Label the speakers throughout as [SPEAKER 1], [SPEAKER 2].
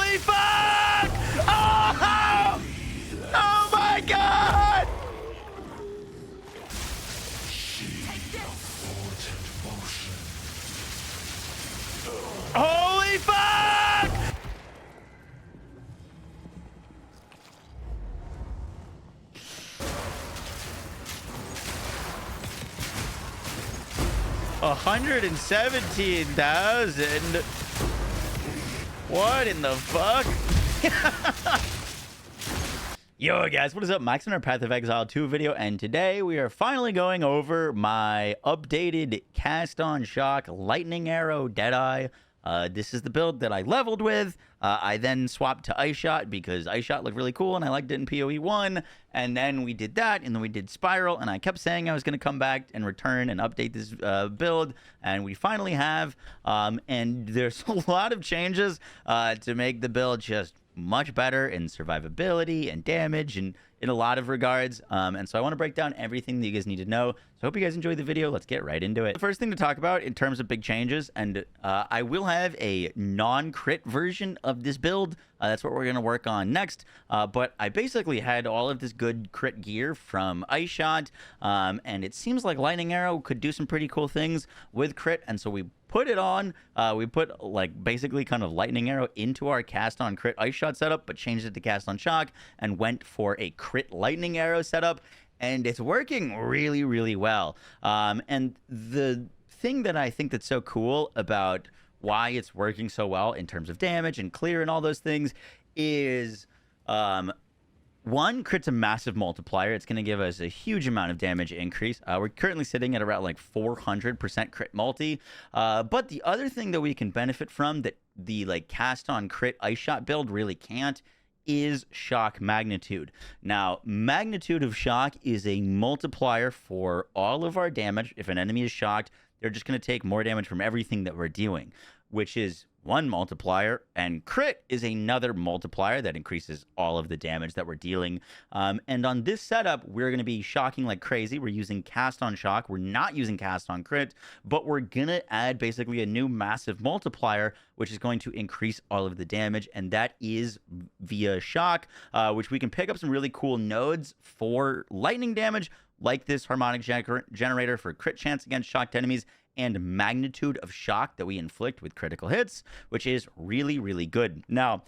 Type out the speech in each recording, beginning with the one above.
[SPEAKER 1] Holy fuck! Oh! Oh my god! Holy fuck! $117,000. What in the fuck? Yo guys, what is up? Max on our Path of Exile 2 video, and today we are finally going over my updated cast on shock lightning arrow Deadeye. This is the build that I leveled with. I then swapped to Ice Shot because Ice Shot looked really cool and I liked it in PoE 1. And then we did that, and then we did Spiral, and I kept saying I was going to come back and return and update this build, and we finally have. And there's a lot of changes to make the build just much better in survivability and damage and in a lot of regards. And so I want to break down everything that you guys need to know. So I hope you guys enjoyed the video. Let's get right into it. The first thing to talk about in terms of big changes, and I will have a non-crit version of this build. That's what we're going to work on next. But I basically had all of this good crit gear from Ice Shot, and it seems like Lightning Arrow could do some pretty cool things with crit, and so we put it on. We put like basically kind of Lightning Arrow into our cast on crit Ice Shot setup, but changed it to cast on shock and went for a crit Lightning Arrow setup, and it's working really, really well. And the thing that I think that's so cool about why it's working so well in terms of damage and clear and all those things is one, crit's a massive multiplier. It's going to give us a huge amount of damage increase. We're currently sitting at around like 400% crit multi. But the other thing that we can benefit from that the like cast on crit Ice Shot build really can't is shock magnitude. Now, magnitude of shock is a multiplier for all of our damage. If an enemy is shocked, they're just going to take more damage from everything that we're doing, which is one multiplier, and crit is another multiplier that increases all of the damage that we're dealing. And on this setup, we're going to be shocking like crazy. We're using cast on shock. We're not using cast on crit, but we're going to add basically a new massive multiplier, which is going to increase all of the damage, and that is via shock, which we can pick up some really cool nodes for lightning damage, like this harmonic generator for crit chance against shocked enemies, and magnitude of shock that we inflict with critical hits, which is really, really good. Now,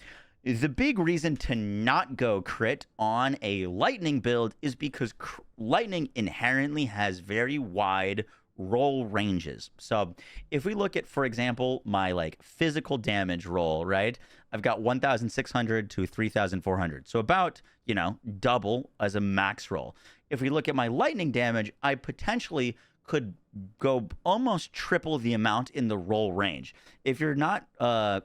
[SPEAKER 1] the big reason to not go crit on a lightning build is because lightning inherently has very wide roll ranges. So if we look at, for example, my like physical damage roll, right? I've got 1,600 to 3,400. So about, you know, double as a max roll. If we look at my lightning damage, I potentially could go almost triple the amount in the roll range. If you're not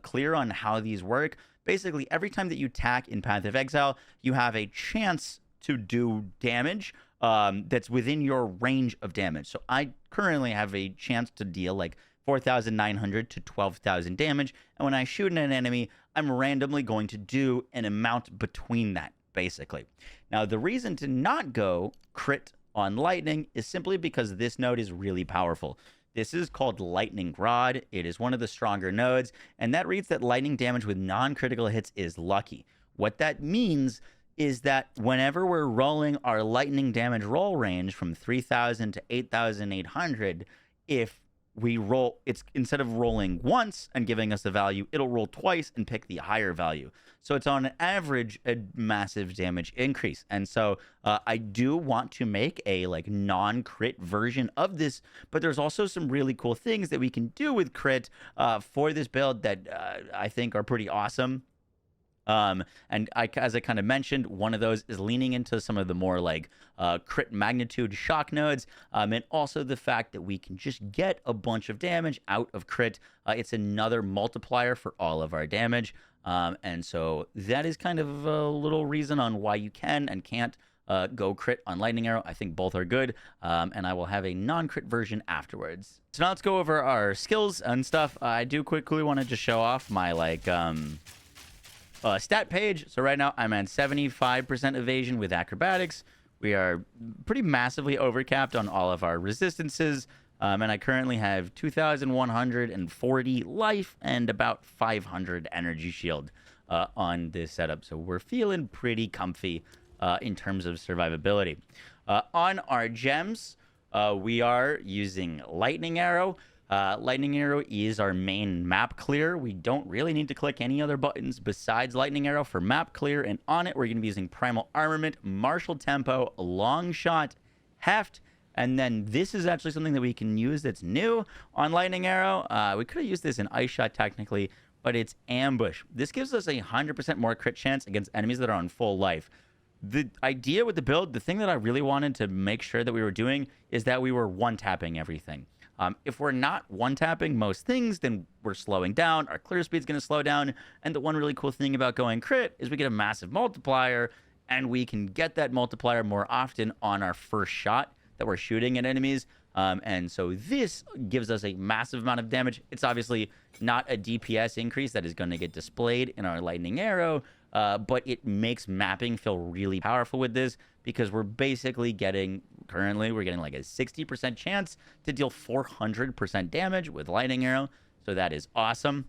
[SPEAKER 1] clear on how these work, basically every time that you attack in Path of Exile, you have a chance to do damage that's within your range of damage. So I currently have a chance to deal like 4,900 to 12,000 damage, and when I shoot at an enemy, I'm randomly going to do an amount between that, basically. Now, the reason to not go crit on lightning is simply because this node is really powerful. This is called Lightning Rod. It is one of the stronger nodes, and that reads that lightning damage with non-critical hits is lucky. What that means is that whenever we're rolling our lightning damage roll range from 3,000 to 8,800, if we roll, it's instead of rolling once and giving us the value, it'll roll twice and pick the higher value. So it's on average a massive damage increase. And so I do want to make a like non-crit version of this, but there's also some really cool things that we can do with crit for this build that I think are pretty awesome. And as I kind of mentioned, one of those is leaning into some of the more like crit magnitude shock nodes, and also the fact that we can just get a bunch of damage out of crit. It's another multiplier for all of our damage, and so that is kind of a little reason on why you can and can't go crit on Lightning Arrow. I think both are good, and I will have a non-crit version afterwards. So now let's go over our skills and stuff. I do quickly want to just show off my like stat page. So right now I'm at 75% evasion with acrobatics. We are pretty massively overcapped on all of our resistances, and I currently have 2,140 life and about 500 energy shield. on this setup. So we're feeling pretty comfy in terms of survivability. On our gems, we are using Lightning Arrow. Lightning Arrow is our main map clear. We don't really need to click any other buttons besides Lightning Arrow for map clear. And on it, we're going to be using Primal Armament, Martial Tempo, Long Shot, Heft. And then this is actually something that we can use that's new on Lightning Arrow. We could have used this in Ice Shot technically, but it's Ambush. This gives us a 100% more crit chance against enemies that are on full life. The idea with the build, the thing that I really wanted to make sure that we were doing is that we were one-tapping everything. If we're not one-tapping most things, then we're slowing down. Our clear speed's going to slow down. And the one really cool thing about going crit is we get a massive multiplier, and we can get that multiplier more often on our first shot that we're shooting at enemies. And so this gives us a massive amount of damage. It's obviously not a DPS increase that is going to get displayed in our Lightning Arrow, but it makes mapping feel really powerful with this, because we're basically getting, currently, we're getting like a 60% chance to deal 400% damage with Lightning Arrow. So that is awesome.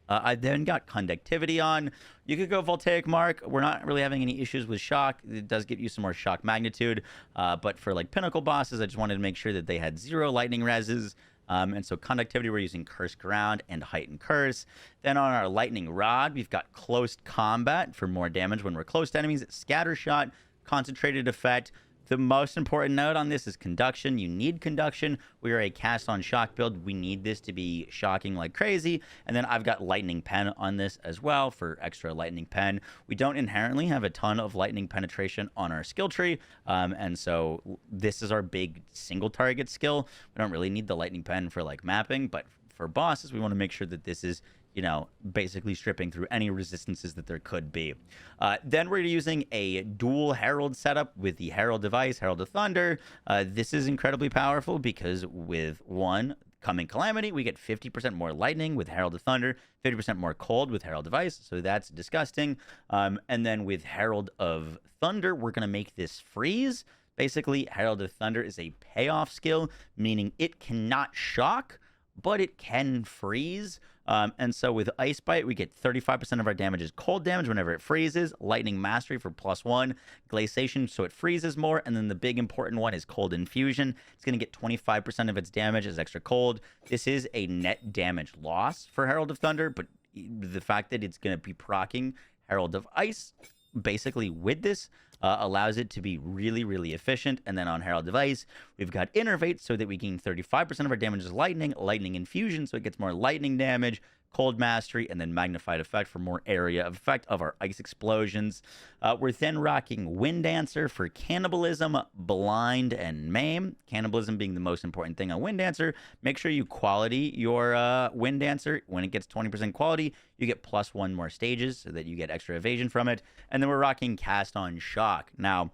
[SPEAKER 1] I then got Conductivity on. You could go Voltaic Mark. We're not really having any issues with shock. It does give you some more shock magnitude. But for like pinnacle bosses, I just wanted to make sure that they had 0 lightning reses. And so Conductivity, we're using Curse Ground and Heightened Curse. Then on our Lightning Rod, we've got Close Combat for more damage when we're close to enemies. Scatter Shot, Concentrated Effect. The most important note on this is conduction. You need conduction. We are a cast on shock build. We need this to be shocking like crazy. And then I've got lightning pen on this as well for extra lightning pen. We don't inherently have a ton of lightning penetration on our skill tree. And so this is our big single target skill. We don't really need the lightning pen for like mapping, but for bosses, we want to make sure that this is, you know, basically stripping through any resistances that there could be. Then we're using a dual Herald setup with the Herald device, Herald of Thunder. This is incredibly powerful because with one Coming Calamity, we get 50% more lightning with Herald of Thunder, 50% more cold with Herald device, so that's disgusting. And then with Herald of Thunder, we're going to make this freeze. Basically, Herald of Thunder is a payoff skill, meaning it cannot shock, but it can freeze. And so with Ice Bite, we get 35% of our damage is cold damage whenever it freezes. Lightning Mastery for +1. Glaciation, so it freezes more. And then the big important one is Cold Infusion. It's going to get 25% of its damage as extra cold. This is a net damage loss for Herald of Thunder, but the fact that it's going to be proccing Herald of Ice basically with this allows it to be really, really efficient. And then on Herald Device, we've got Innervate so that we gain 35% of our damage is lightning, Lightning Infusion so it gets more lightning damage, Cold Mastery, and then Magnified Effect for more area of effect of our ice explosions. We're then rocking Wind Dancer for Cannibalism, Blind, and Maim. Cannibalism being the most important thing on Wind Dancer. Make sure you quality your Wind Dancer. When it gets 20% quality, you get +1 more stages so that you get extra evasion from it. And then we're rocking Cast on Shock. Now,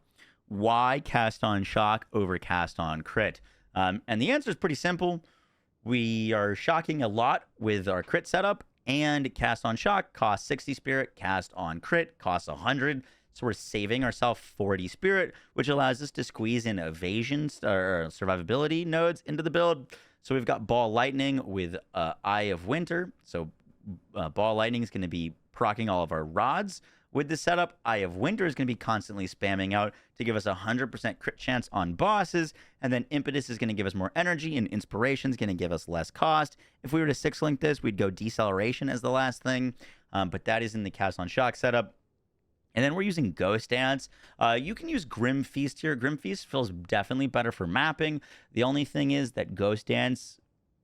[SPEAKER 1] why Cast on Shock over Cast on Crit? And the answer is pretty simple. We are shocking a lot with our crit setup, and Cast on Shock costs 60 spirit, Cast on Crit costs 100. So we're saving ourselves 40 spirit, which allows us to squeeze in evasion or survivability nodes into the build. So we've got Ball Lightning with Eye of Winter. So Ball Lightning is going to be proccing all of our rods. With this setup, Eye of Winter is going to be constantly spamming out to give us a 100% crit chance on bosses, and then Impetus is going to give us more energy, and Inspiration is going to give us less cost. If we were to 6-link this, we'd go Deceleration as the last thing, but that is in the Cast on Shock setup. And then we're using Ghost Dance. You can use Grim Feast here. Grim Feast feels definitely better for mapping. The only thing is that Ghost Dance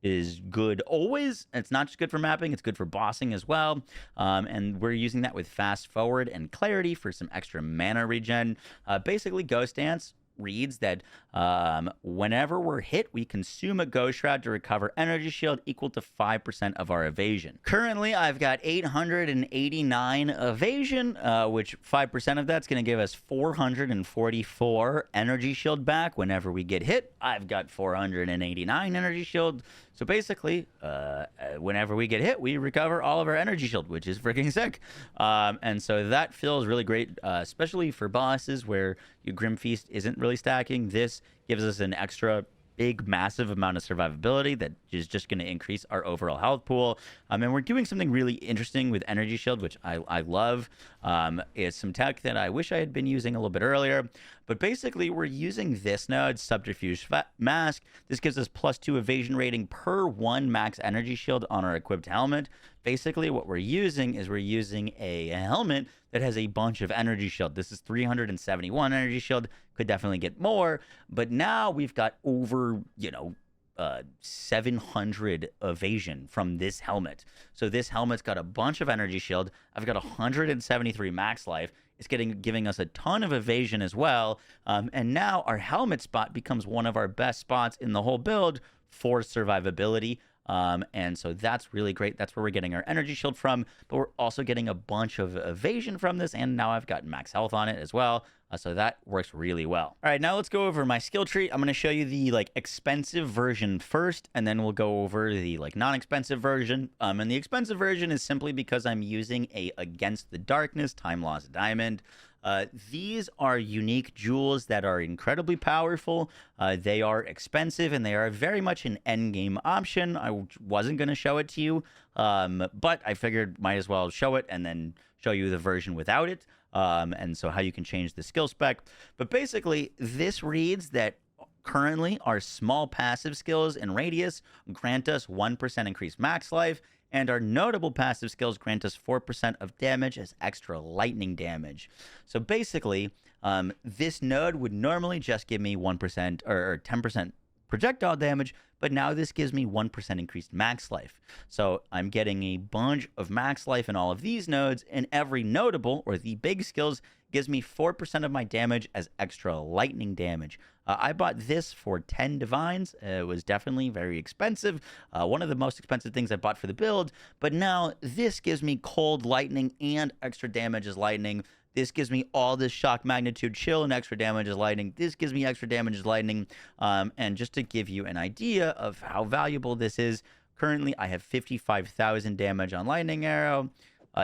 [SPEAKER 1] is good always. It's not just good for mapping, it's good for bossing as well. And we're using that with Fast Forward and Clarity for some extra mana regen. Basically, Ghost Dance reads that whenever we're hit, we consume a Ghost Shroud to recover energy shield equal to 5% of our evasion. Currently, I've got 889 evasion, which 5% of that's going to give us 444 energy shield back whenever we get hit. I've got 489 energy shield. So basically, whenever we get hit, we recover all of our energy shield, which is freaking sick. And so that feels really great, especially for bosses where your Grim Feast isn't really stacking. This gives us an extra big, massive amount of survivability that is just going to increase our overall health pool. And we're doing something really interesting with Energy Shield, which I love. It's some tech that I wish I had been using a little bit earlier. But basically, we're using this node, Subterfuge Mask. This gives us +2 evasion rating per 1 max energy shield on our equipped helmet. Basically, what we're using is we're using a helmet that has a bunch of energy shield. This is 371 energy shield. Could definitely get more. But now we've got over, 700 evasion from this helmet. So this helmet's got a bunch of energy shield. I've got 173 max life. It's giving us a ton of evasion as well. And now our helmet spot becomes one of our best spots in the whole build for survivability. And so that's really great. That's where we're getting our energy shield from, but we're also getting a bunch of evasion from this. And now I've got max health on it as well. So that works really well. All right, now let's go over my skill tree. I'm going to show you the expensive version first, and then we'll go over the non-expensive version. And the expensive version is simply because I'm using a Against the Darkness Time Lost Diamond. These are unique jewels that are incredibly powerful. They are expensive, and they are very much an endgame option. I wasn't going to show it to you, but I figured might as well show it and then show you the version without it. And so how you can change the skill spec. But basically, this reads that currently our small passive skills and radius grant us 1% increased max life, and our notable passive skills grant us 4% of damage as extra lightning damage. So basically, this node would normally just give me 1% or 10% projectile damage, but now this gives me 1% increased max life. So I'm getting a bunch of max life in all of these nodes, and every notable, or the big skills, gives me 4% of my damage as extra lightning damage. I bought this for 10 divines. It was definitely very expensive. One of the most expensive things I bought for the build, but now this gives me cold lightning and extra damage as lightning. This gives me all this shock magnitude chill and extra damage as lightning. This gives me extra damage as lightning. And just to give you an idea of how valuable this is, currently I have 55,000 damage on lightning arrow.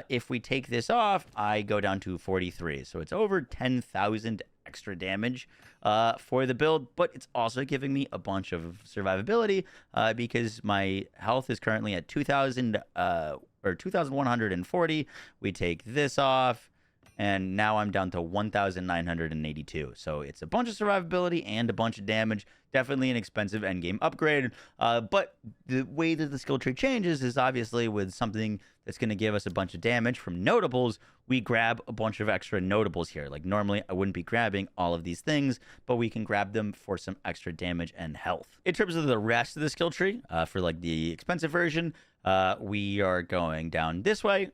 [SPEAKER 1] If we take this off, I go down to 43. So it's over 10,000 extra damage for the build, but it's also giving me a bunch of survivability because my health is currently at 2,000 or 2,140. We take this off, and now I'm down to 1,982. So it's a bunch of survivability and a bunch of damage. Definitely an expensive endgame upgrade. But the way that the skill tree changes is obviously with something that's going to give us a bunch of damage from notables. We grab a bunch of extra notables here. Like normally I wouldn't be grabbing all of these things, but we can grab them for some extra damage and health. In terms of the rest of the skill tree, for the expensive version, we are going down this way.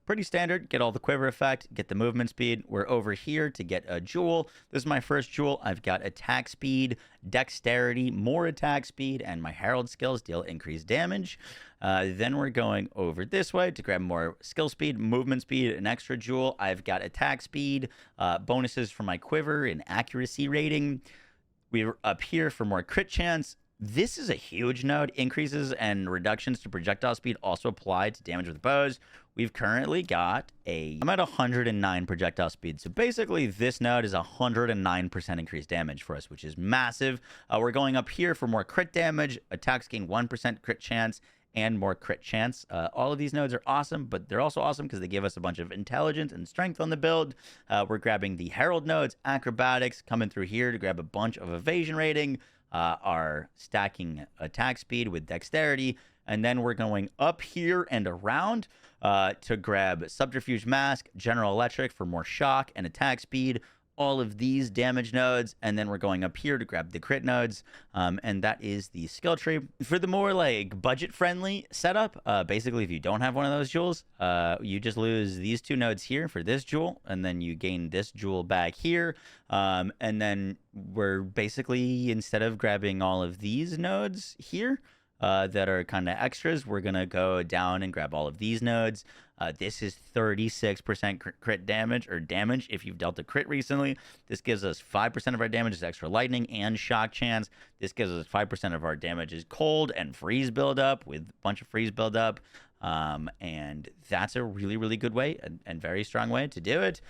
[SPEAKER 1] Pretty standard. Get all the quiver effect, get the movement speed. We're over here to get a jewel. This is my first jewel. I've got attack speed, dexterity, more attack speed, and my herald skills deal increased damage. Then we're going over this way to grab more skill speed, movement speed, an extra jewel. I've got attack speed, bonuses for my quiver, and accuracy rating. We're up here for more crit chance. This is a huge node. Increases and reductions to projectile speed also apply to damage with bows. We've currently got I'm at 109 projectile speed. So basically this node is 109% increased damage for us, which is massive. We're going up here for more crit damage. Attacks gain 1% crit chance and more crit chance. All of these nodes are awesome, but they're also awesome because they give us a bunch of intelligence and strength on the build. We're grabbing the herald nodes, acrobatics, coming through here to grab a bunch of evasion rating. Are stacking attack speed with dexterity, and then we're going up here and around to grab subterfuge mask, general electric for more shock and attack speed, all of these damage nodes, and then we're going up here to grab the crit nodes, and that is the skill tree. For the more budget friendly setup, basically if you don't have one of those jewels, you just lose these two nodes here for this jewel, and then you gain this jewel back here, and then we're basically, instead of grabbing all of these nodes here that are kind of extras, we're gonna go down and grab all of these nodes. This is 36% crit damage, or damage if you've dealt a crit recently. This gives us 5% of our damage is extra lightning and shock chance. This gives us 5% of our damage is cold and freeze buildup with a bunch of freeze buildup. And that's a really, really good way and very strong way to do it.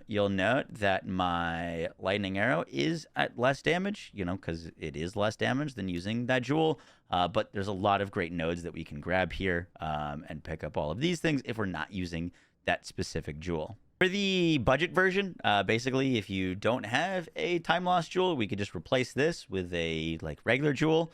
[SPEAKER 1] You'll note that my lightning arrow is at less damage, because it is less damage than using that jewel. But there's a lot of great nodes that we can grab here and pick up all of these things if we're not using that specific jewel. For the budget version, basically, if you don't have a time loss jewel, we could just replace this with a regular jewel.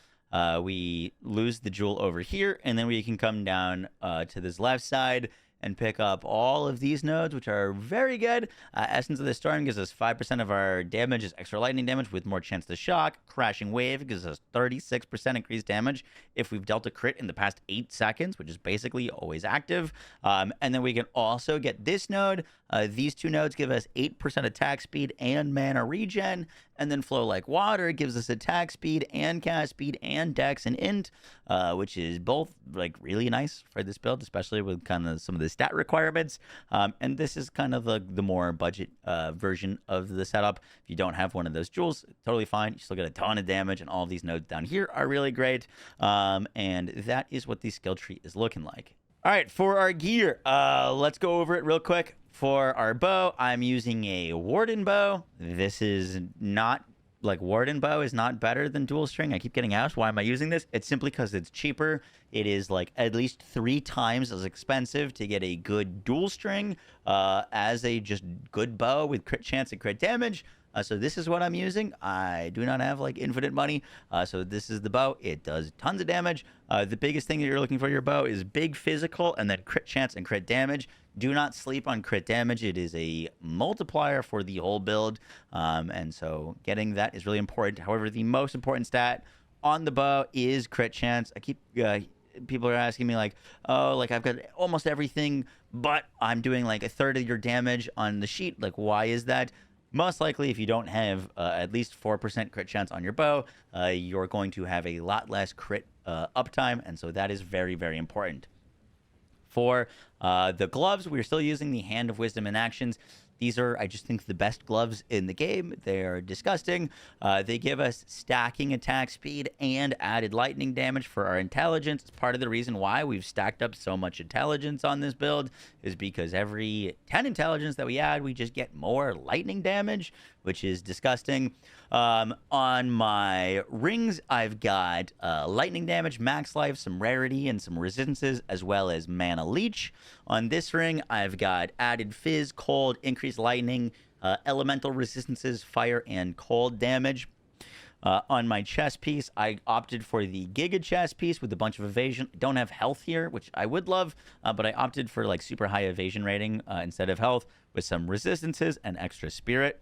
[SPEAKER 1] We lose the jewel over here, and then we can come down to this left side and pick up all of these nodes, which are very good. Essence of the Storm gives us 5% of our damage is extra lightning damage with more chance to shock. Crashing Wave gives us 36% increased damage if we've dealt a crit in the past 8 seconds, which is basically always active. And then we can also get this node. These two nodes give us 8% attack speed and mana regen. And then Flow Like Water gives us attack speed and cast speed and dex and int, which is both really nice for this build, especially with kind of some of the stat requirements. And this is kind of the more budget version of the setup. If you don't have one of those jewels, totally fine. You still get a ton of damage, and all of these nodes down here are really great. And that is what the skill tree is looking like. All right, for our gear, let's go over it real quick. For our bow, I'm using a Warden bow. This is not Warden bow is not better than dual string. I keep getting asked, why am I using this? It's simply because it's cheaper. It is at least 3 times as expensive to get a good dual string as a just good bow with crit chance and crit damage. So this is what I'm using. I do not have infinite money. So this is the bow. It does tons of damage. The biggest thing that you're looking for your bow is big physical and then crit chance and crit damage. Do not sleep on crit damage. It is a multiplier for the whole build. And so getting that is really important. However, the most important stat on the bow is crit chance. I keep people are asking me oh, I've got almost everything, but I'm doing a third of your damage on the sheet. Why is that? Most likely, if you don't have at least 4% crit chance on your bow, you're going to have a lot less crit uptime, and so that is very, very important. For the gloves, we're still using the Hand of Wisdom and Actions. These are, I just think, the best gloves in the game. They're disgusting. They give us stacking attack speed and added lightning damage for our intelligence. It's part of the reason why we've stacked up so much intelligence on this build, is because every 10 intelligence that we add, we just get more lightning damage, which is disgusting. On my rings, I've got lightning damage, max life, some rarity, and some resistances, as well as mana leech. On this ring, I've got added fizz, cold, increased lightning, elemental resistances, fire, and cold damage. On my chest piece, I opted for the Giga chest piece with a bunch of evasion. I don't have health here, which I would love, but I opted for super high evasion rating instead of health, with some resistances and extra spirit.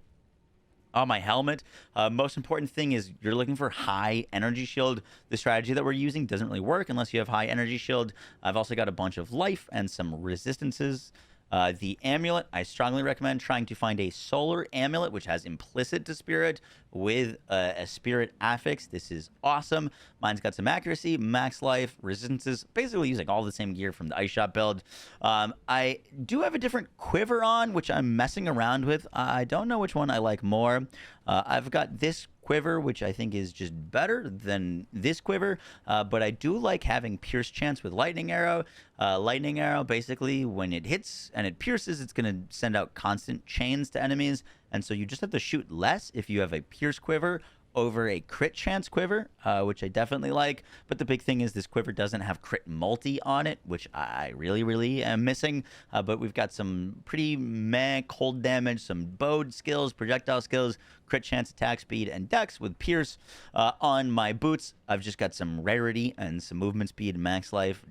[SPEAKER 1] On my helmet, most important thing is you're looking for high energy shield. The strategy that we're using doesn't really work unless you have high energy shield. I've also got a bunch of life and some resistances. The amulet, I strongly recommend trying to find a solar amulet, which has implicit to spirit with a spirit affix. This is awesome. Mine's got some accuracy, max life, resistances, basically using all the same gear from the ice shop build. I do have a different quiver on, which I'm messing around with. I don't know which one I like more. I've got this quiver, which I think is just better than this quiver, but I do like having pierce chance with lightning arrow. Lightning arrow, basically, when it hits and it pierces, it's going to send out constant chains to enemies, and so you just have to shoot less if you have a pierce quiver over a crit chance quiver, which I definitely like. But the big thing is this quiver doesn't have crit multi on it, which I really, really am missing. But we've got some pretty meh cold damage, some bowed skills, projectile skills, crit chance, attack speed, and dex with pierce. On my boots, I've just got some rarity and some movement speed, max life,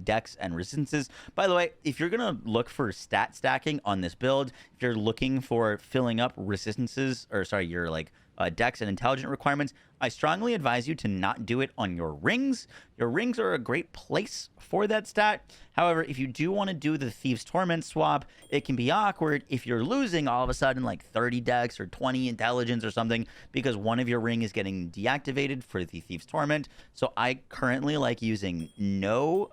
[SPEAKER 1] dex, and resistances. By the way, if you're going to look for stat stacking on this build, if you're looking for filling up resistances, or sorry, your dex and intelligent requirements, I strongly advise you to not do it on your rings. Your rings are a great place for that stat. However, if you do want to do the Thieves' Torment swap, it can be awkward if you're losing all of a sudden 30 dex or 20 intelligence or something because one of your ring is getting deactivated for the Thieves' Torment. So I currently like using no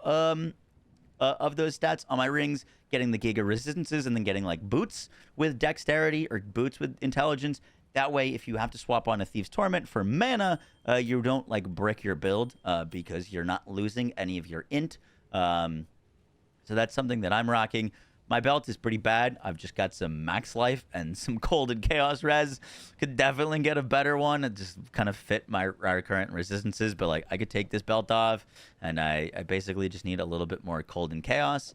[SPEAKER 1] of those stats on my rings, getting the Giga resistances and then getting boots with dexterity or boots with intelligence. That way, if you have to swap on a Thieves' Torment for mana, you don't brick your build because you're not losing any of your int So that's something that I'm rocking. My belt is pretty bad. I've just got some max life and some cold and chaos res. Could definitely get a better one. It just kind of fit our current resistances, but like I could take this belt off, and I basically just need a little bit more cold and chaos.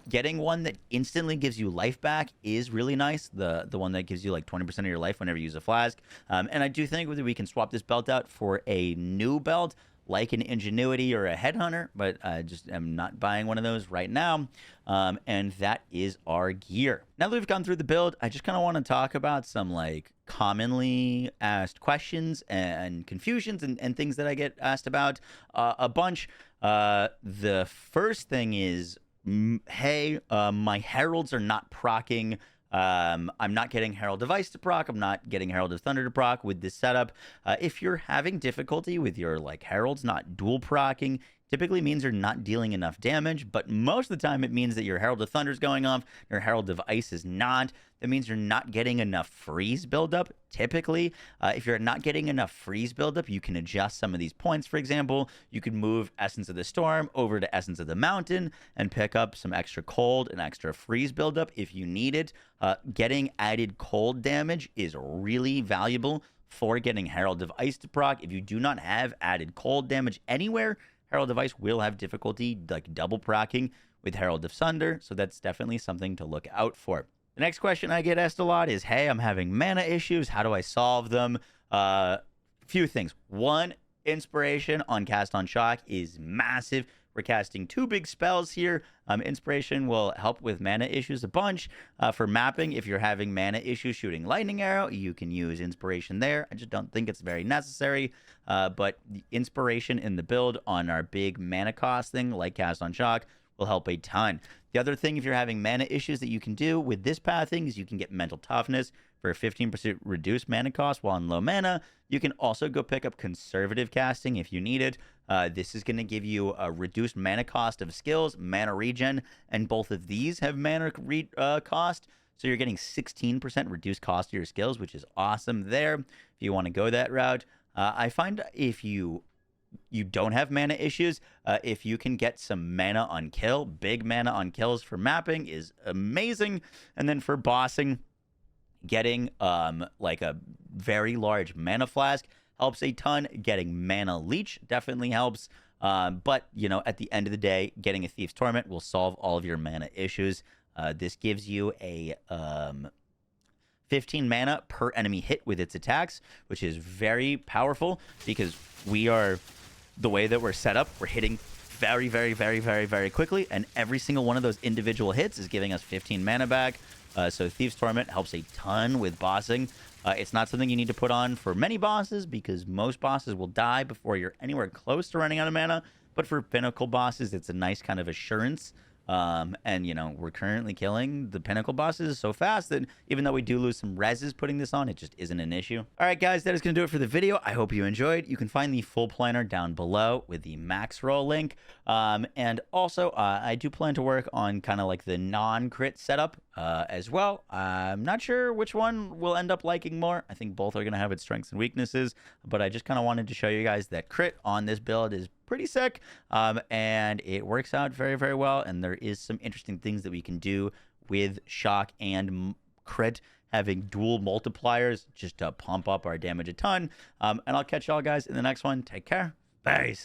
[SPEAKER 1] Getting one that instantly gives you life back is really nice. The one that gives you like 20% of your life whenever you use a flask. And I do think that we can swap this belt out for a new belt, like an Ingenuity or a Headhunter, but I just am not buying one of those right now. And that is our gear. Now that we've gone through the build, I just kind of want to talk about some like commonly asked questions and confusions and things that I get asked about a bunch. The first thing is, hey, my heralds are not procking. I'm not getting Herald of Ice to proc. I'm not getting Herald of Thunder to proc with this setup. If you're having difficulty with your like heralds not dual procking, typically means you're not dealing enough damage, but most of the time it means that your Herald of Thunder is going off, your Herald of Ice is not. That means you're not getting enough freeze buildup. Typically, if you're not getting enough freeze buildup, you can adjust some of these points. For example, you could move Essence of the Storm over to Essence of the Mountain and pick up some extra cold and extra freeze buildup if you need it. Getting added cold damage is really valuable for getting Herald of Ice to proc. If you do not have added cold damage anywhere, Herald of Ice will have difficulty like double procking with Herald of Thunder, so that's definitely something to look out for. The next question I get asked a lot is, hey, I'm having mana issues. How do I solve them? Few things. One, Inspiration on Cast on Shock is massive. We're casting 2 big spells here. Inspiration will help with mana issues a bunch. For mapping, if you're having mana issues shooting Lightning Arrow, you can use Inspiration there. I just don't think it's very necessary. But the Inspiration in the build on our big mana cost thing, like Cast on Shock, will help a ton. The other thing, if you're having mana issues that you can do with this pathing, is you can get Mental Toughness for a 15% reduced mana cost while in low mana. You can also go pick up Conservative Casting if you need it. This is going to give you a reduced mana cost of skills, mana regen, and both of these have mana cost. So you're getting 16% reduced cost to your skills, which is awesome there if you want to go that route. I find if you don't have mana issues, if you can get some mana on kill, big mana on kills for mapping is amazing. And then for bossing, getting like a very large mana flask helps a ton. Getting mana leech definitely helps. But, you know, at the end of the day, getting a Thief's Torment will solve all of your mana issues. This gives you a 15 mana per enemy hit with its attacks, which is very powerful because the way that we're set up, we're hitting very, very, very, very, very quickly, and every single one of those individual hits is giving us 15 mana back. So Thief's Torment helps a ton with bossing. It's not something you need to put on for many bosses because most bosses will die before you're anywhere close to running out of mana. But for Pinnacle bosses, it's a nice kind of assurance. And, you know, we're currently killing the Pinnacle bosses so fast that even though we do lose some reses putting this on, it just isn't an issue. All right, guys, that is going to do it for the video. I hope you enjoyed. You can find the full planner down below with the max roll link. And also, I do plan to work on kind of like the non-crit setup as well. I'm not sure which one we'll end up liking more. I think both are going to have its strengths and weaknesses, but I just kind of wanted to show you guys that crit on this build is pretty sick, and it works out very, very well, and there is some interesting things that we can do with shock and crit, having dual multipliers just to pump up our damage a ton. And I'll catch y'all guys in the next one. Take care. Peace.